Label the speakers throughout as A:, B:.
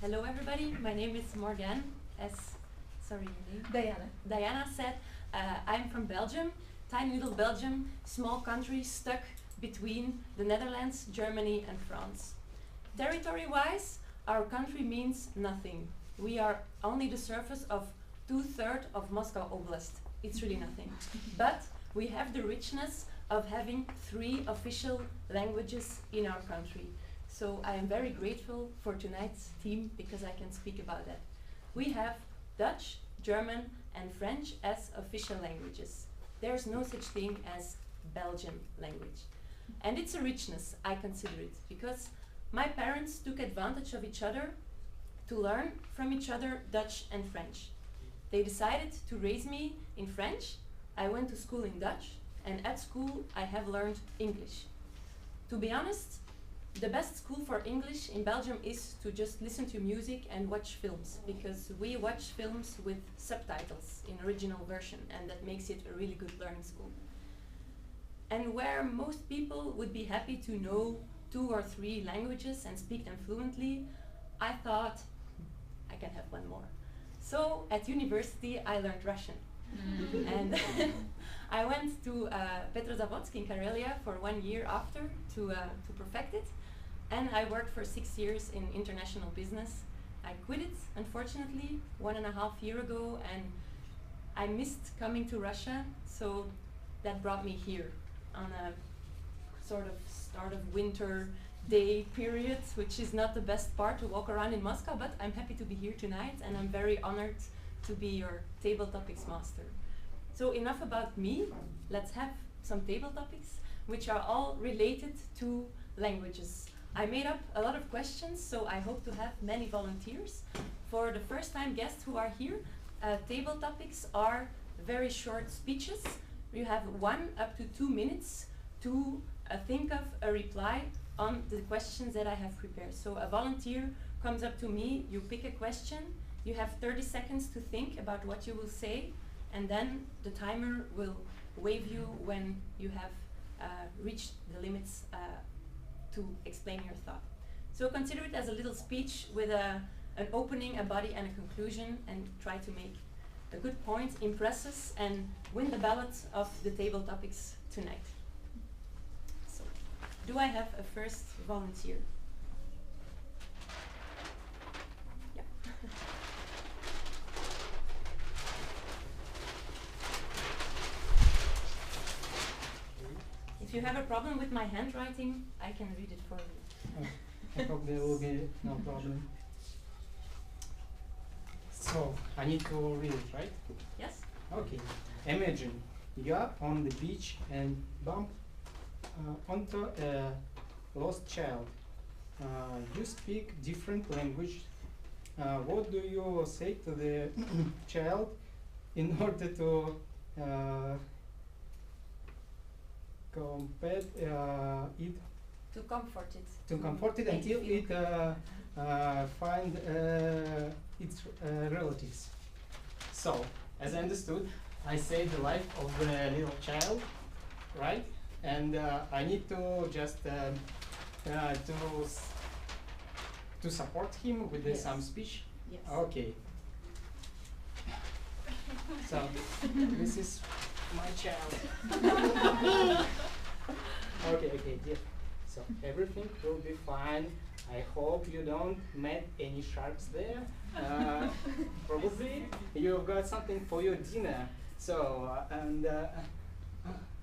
A: Hello everybody, my name is Morgane, as, sorry your name?
B: Diana.
A: Diana said. I'm from Belgium, tiny little Belgium, small country stuck between the Netherlands, Germany and France. Territory-wise, our country means nothing. We are only the surface of 2/3 of Moscow Oblast. It's really nothing. But we have the richness of having 3 official languages in our country. So I am very grateful for tonight's team because I can speak about that. We have Dutch, German and French as official languages. There's no such thing as Belgian language. And it's a richness, I consider it, because my parents took advantage of each other to learn from each other Dutch and French. They decided to raise me in French. I went to school in Dutch, and at school I have learned English. To be honest, the best school for English in Belgium is to just listen to music and watch films, because we watch films with subtitles in original version, and that makes it a really good learning school. And where most people would be happy to know 2 or 3 languages and speak them fluently, I thought I can have one more. So at university I learned Russian. And I went to Petrozavodsk in Karelia for 1 year after to perfect it. And I worked for 6 years in international business. I quit it, unfortunately, 1.5 years ago, and I missed coming to Russia, so that brought me here on a sort of start of winter day period, which is not the best part to walk around in Moscow, but I'm happy to be here tonight, and I'm very honored to be your table topics master. So enough about me, let's have some table topics, which are all related to languages. I made up a lot of questions, so I hope to have many volunteers. For the first time guests who are here, table topics are very short speeches. You have 1 up to 2 minutes to think of a reply on the questions that I have prepared. So a volunteer comes up to me, you pick a question, you have 30 seconds to think about what you will say, and then the timer will wave you when you have reached the limits to explain your thought. So consider it as a little speech with an opening, a body and a conclusion, and try to make a good point, impress us, and win the ballot of the table topics tonight. So, do I have a first volunteer? Yeah. If you have a problem with my handwriting, I can read it for you.
C: I hope there will be no problem. So, I need to read it, right?
A: Yes?
C: Okay. Imagine you are on the beach and bump onto a lost child. You speak different language. What do you say to the child in order to it
A: To comfort it.
C: to comfort it
A: make
C: until
A: feel
C: it find its relatives. So, as I understood, I saved the life of the little child, right? And I need to just to support him with
A: Yes.
C: some speech.
A: Yes.
C: Okay. So this is my child. Okay, dear. So everything will be fine. I hope you don't met any sharks there. Probably you've got something for your dinner. So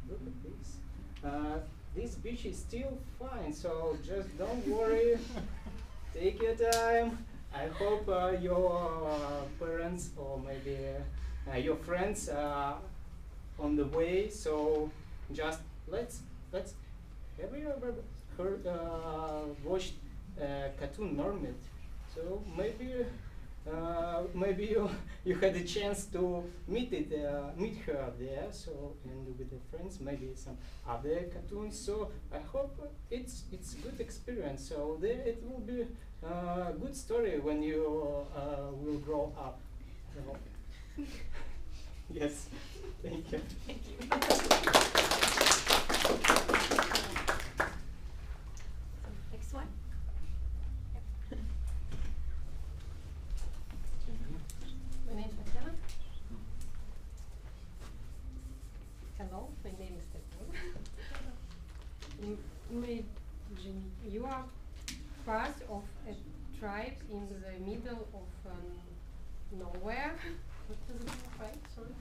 C: look at this. This beach is still fine. So just don't worry. Take your time. I hope your parents or maybe your friends are on the way. So just let's. Have you ever heard watched cartoon Mermaid? So maybe you had a chance to meet her there. So and with the friends, maybe some other cartoons. So I hope it's a good experience. So there it will be a good story when you will grow up. So, yes, thank you.
A: Thank you. Next one.
B: tribe in the middle of nowhere. What does it mean, tribe? Sorry.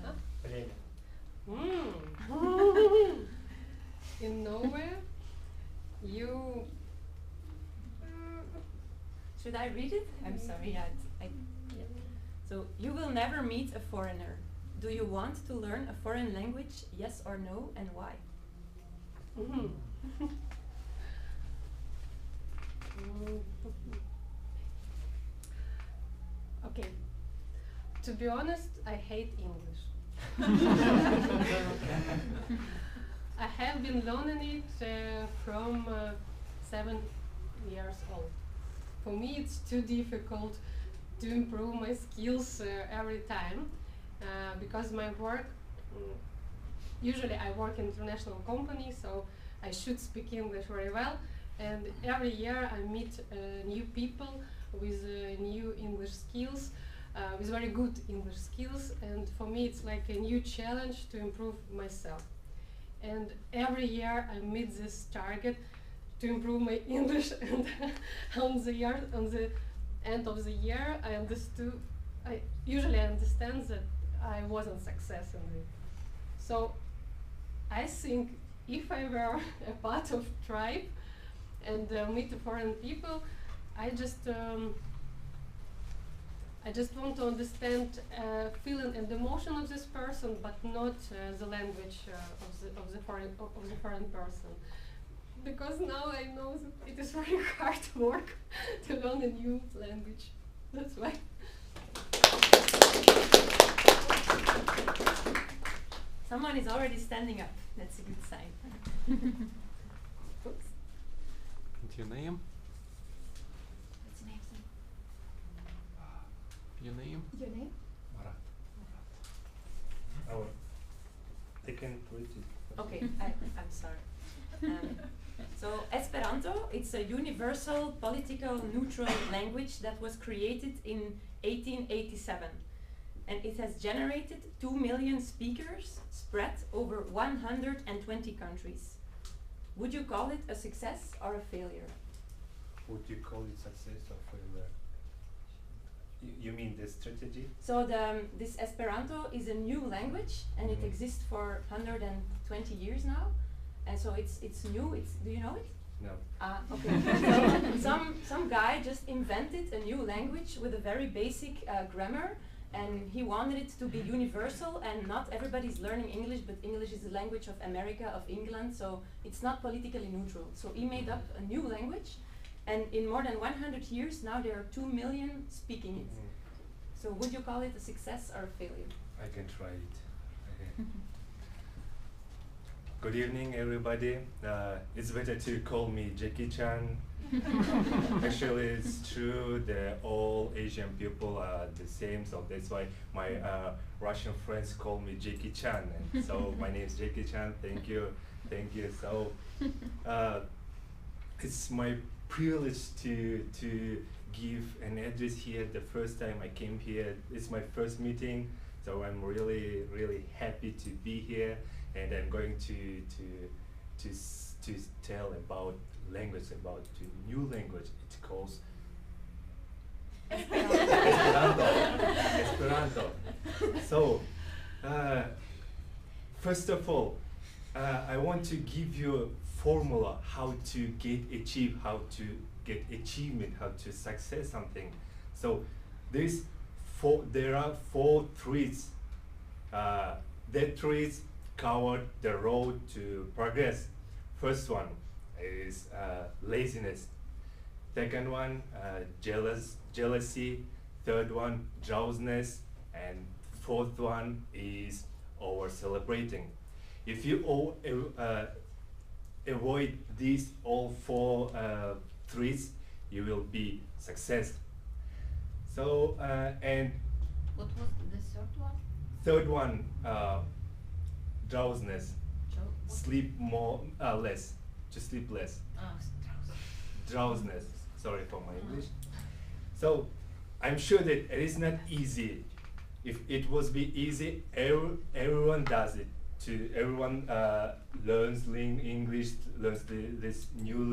B: Huh? In nowhere, you.
A: Should I read it? I'm sorry. Yeah. So you will never meet a foreigner. Do you want to learn a foreign language? Yes or no, and why?
B: Okay. To be honest, I hate English. I have been learning it from 7 years old. For me, it's too difficult to improve my skills every time because my work, usually I work in international company, so I should speak English very well. And every year I meet new people with new English skills, with very good English skills, and for me it's like a new challenge to improve myself. And every year I meet this target to improve my English, and on the end of the year I usually understand that I wasn't successful in it. So I think if I were a part of tribe and meet foreign people, I just want to understand feeling and emotion of this person, but not the language of the foreign person. Because now I know that it is very hard work to learn a new language. That's why.
A: Someone is already standing up. That's a good sign. Oops.
D: What's your name?
A: What's your name, son?
D: Your name?
A: Your name?
E: I can read it.
A: Okay, I'm sorry. So Esperanto, it's a universal, political, neutral language that was created in 1887. And it has generated 2 million speakers spread over 120 countries. Would you call it a success or a failure?
E: Would you call it success or failure? You mean the strategy?
A: So this Esperanto is a new language, and it exists for 120 years now. And so it's new. Do you know it?
E: No.
A: Okay. So some guy just invented a new language with a very basic grammar, and he wanted it to be universal, and not everybody's learning English, but English is the language of America, of England, so it's not politically neutral. So he made up a new language, and in more than 100 years now there are 2 million speaking it. So would you call it a success or a failure?
E: I can try it. Okay. Good evening, everybody. It's better to call me Jackie Chan. Actually, it's true that all Asian people are the same, so that's why my Russian friends call me Jackie Chan. And so my name is Jackie Chan. Thank you. So it's my privilege to give an address here. The first time I came here, it's my first meeting, so I'm really happy to be here. And I'm going to tell about language, about the new language. It calls Esperanto. So, first of all, I want to give you a formula how to get achievement, how to success something. So, there are 4 trees. That trees covered the road to progress. First one is laziness. Second one, jealousy. Third one, drowsiness. And fourth one is over celebrating. If you avoid these all 4 trees, you will be success. So and
F: what was the third one?
E: Third one, drowsiness. Sleep less. To sleep less. Drowsiness. Sorry for my English. So I'm sure that it is not easy. If it was be easy, everyone does it. Everyone learns English, learns this new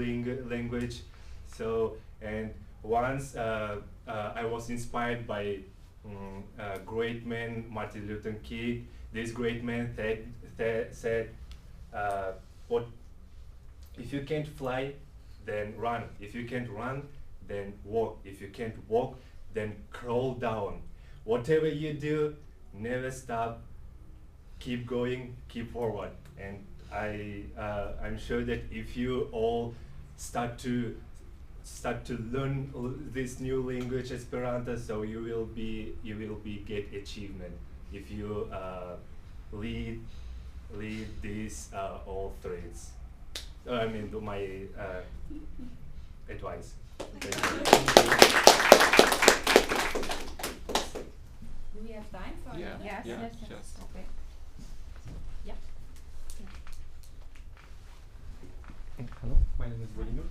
E: language. So, and once I was inspired by a great man, Martin Luther King. This great man said, "What if you can't fly, then run. If you can't run, then walk. If you can't walk, then crawl down. Whatever you do, never stop. Keep going, keep forward." And I'm sure that if you all start to learn this new language, Esperanto, so you will be get achievement if you lead these all threads. I mean, my advice. Thank you.
A: Do we have time for
D: Yeah.
A: another?
F: Yes,
D: Yeah.
F: yes, yes.
D: Yes.
A: Okay. Yeah.
G: Hello, my name is Vladimir.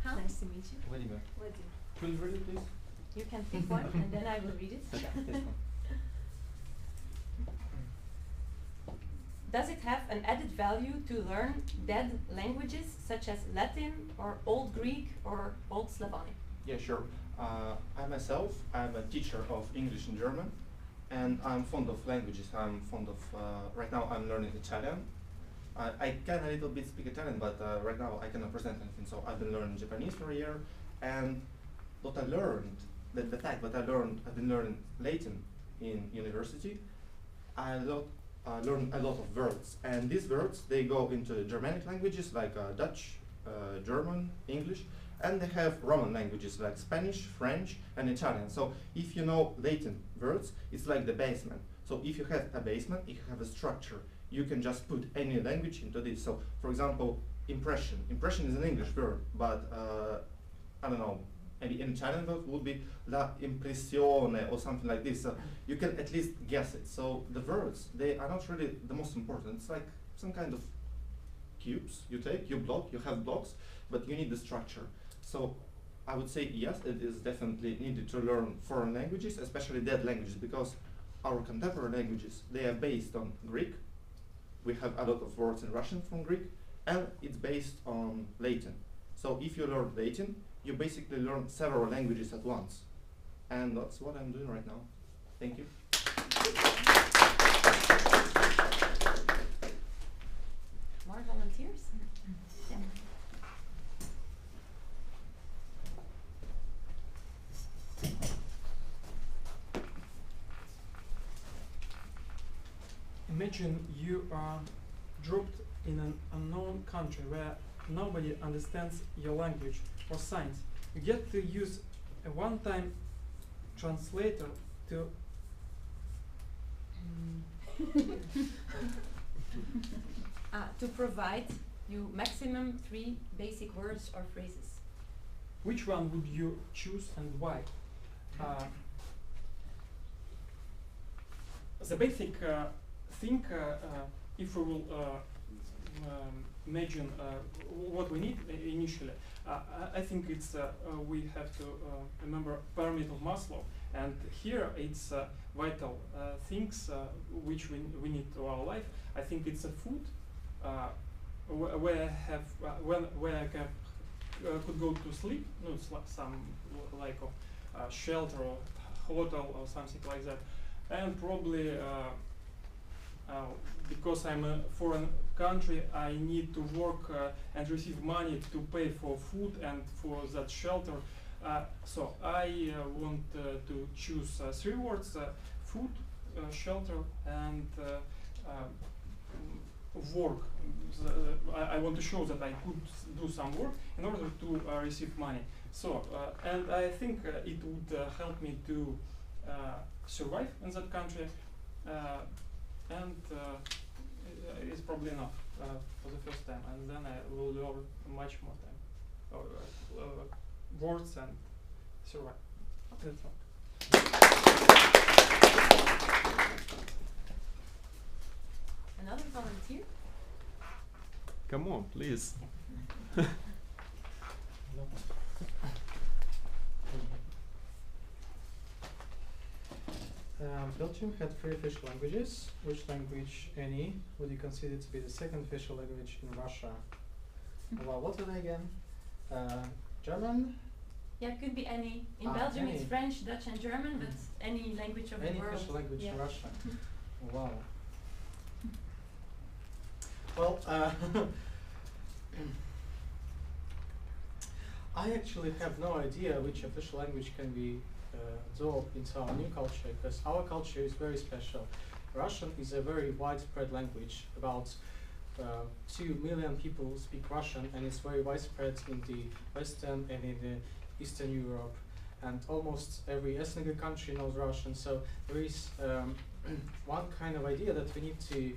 A: Nice to meet you.
G: Vladimir.
A: Vladimir.
G: Could you read it, please?
A: You can pick one and then I will read it.
G: This one.
A: Does it have an added value to learn dead languages such as Latin or Old Greek or Old Slavonic?
H: Yeah, sure. I myself, I'm a teacher of English and German, and I'm fond of languages. I'm fond of, right now I'm learning Italian. I can a little bit speak Italian, but right now I cannot present anything, so I've been learning Japanese for a year, and what I learned, the fact that I've been learning Latin in university, I learned a lot of words, and these words, they go into Germanic languages like Dutch, German, English, and they have Roman languages like Spanish, French, and Italian. So if you know Latin words, it's like the basement. So if you have a basement, if you have a structure, you can just put any language into this. So for example, impression. Impression is an English word, but I don't know, maybe an Italian word would be la impressione or something like this. So you can at least guess it. So the words, they are not really the most important. It's like some kind of cubes you take, you have blocks, but you need the structure. So I would say yes, it is definitely needed to learn foreign languages, especially dead languages, because our contemporary languages, they are based on Greek. We have a lot of words in Russian from Greek, and it's based on Latin. So if you learn Latin, you basically learn several languages at once. And that's what I'm doing right now. Thank you.
A: More volunteers? Yeah.
I: Imagine you are dropped in an unknown country where nobody understands your language or signs. You get to use a one-time translator to
A: To provide you maximum 3 basic words or phrases.
I: which one would you choose and why? The basic thing, if we will imagine what we need initially, I think it's we have to remember pyramid of Maslow, and here it's vital things which we need to our life. I think it's a food where I have where I can could go to sleep, no, some like of shelter or hotel or something like that, and probably because I'm a foreign country, I need to work and receive money to pay for food and for that shelter. So I want to choose 3 words: food, shelter, and work. I want to show that I could do some work in order to receive money. So, and I think it would help me to survive in that country, and it's probably enough for the first time, and then I will learn much more time, words and survive. That's all.
A: Another volunteer?
D: Come on, please.
J: Belgium had 3 official languages. Which language, any, would you consider to be the second official language in Russia? Well, what are they again? German?
A: Yeah, it could be any. In
J: Ah,
A: Belgium it's
J: any.
A: French, Dutch and German, but any language of
J: Any
A: the world.
J: official language
A: Yeah.
J: in Russia. Wow. Well, I actually have no idea which official language can be absorbed into our new culture, because our culture is very special. Russian is a very widespread language. About 2 million people speak Russian, and it's very widespread in the Western and in the Eastern Europe. And almost every ethnic country knows Russian, so there is one kind of idea that we need to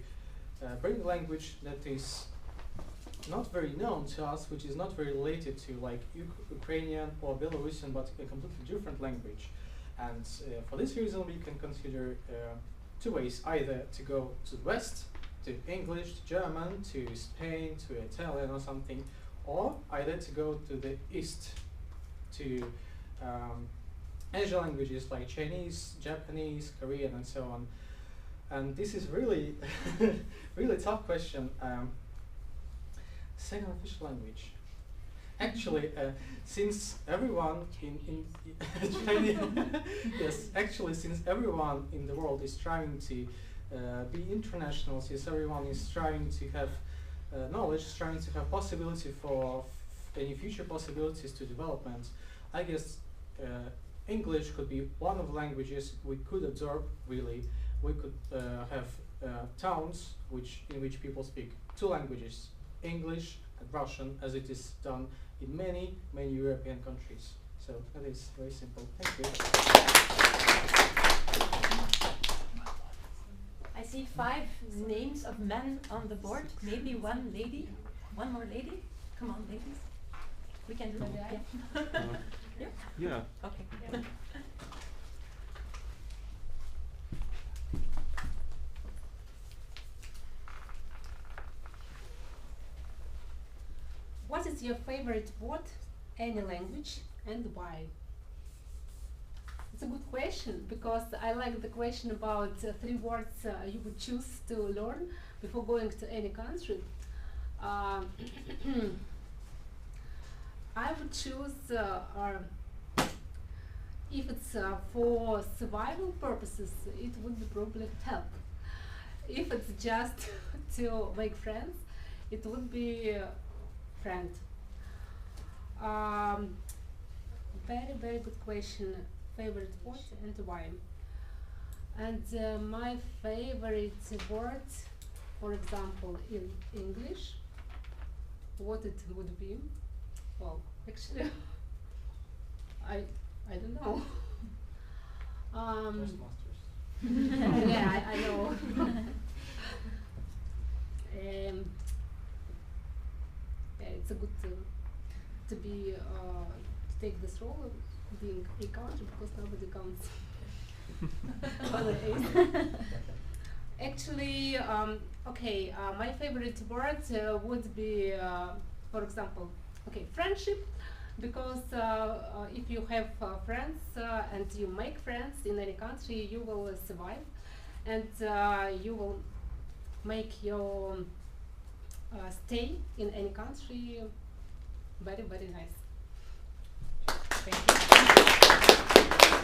J: bring a language that is not very known to us, which is not very related to like Ukrainian or Belarusian, but a completely different language. And for this reason, we can consider two ways: either to go to the West, to English, to German, to Spain, to Italian or something, or either to go to the East, to Asian languages like Chinese, Japanese, Korean, and so on. And this is really, really tough question. Second official language. Actually, since everyone in Chinese, yes, actually, since everyone in the world is trying to be international, since everyone is trying to have knowledge, trying to have possibility for any future possibilities to development, I guess English could be one of the languages we could absorb. Really, we could have towns in which people speak two languages, English and Russian, as it is done in many European countries. So that is very simple. Thank you.
A: I see 5 names of men on the board. Maybe one lady, one more lady. Come on, ladies. We can do it. Yeah. Yeah.
D: Yeah.
A: Okay.
D: Yeah.
B: What is your favorite word, any language, and why? It's a good question, because I like the question about 3 words you would choose to learn before going to any country. I would choose, if it's for survival purposes, it would be probably help. If it's just to make friends, it would be friend. Very good question. Favorite word and why? And my favorite word, for example, in English, what it would be? Well, actually, I don't know.
J: Toastmasters.
B: Yeah, I know. Yeah, it's a good to be to take this role of being a coach, because nobody counts. Actually, okay, my favorite word would be, for example, okay, friendship, because if you have friends and you make friends in any country, you will survive, and you will make your stay in any country very nice.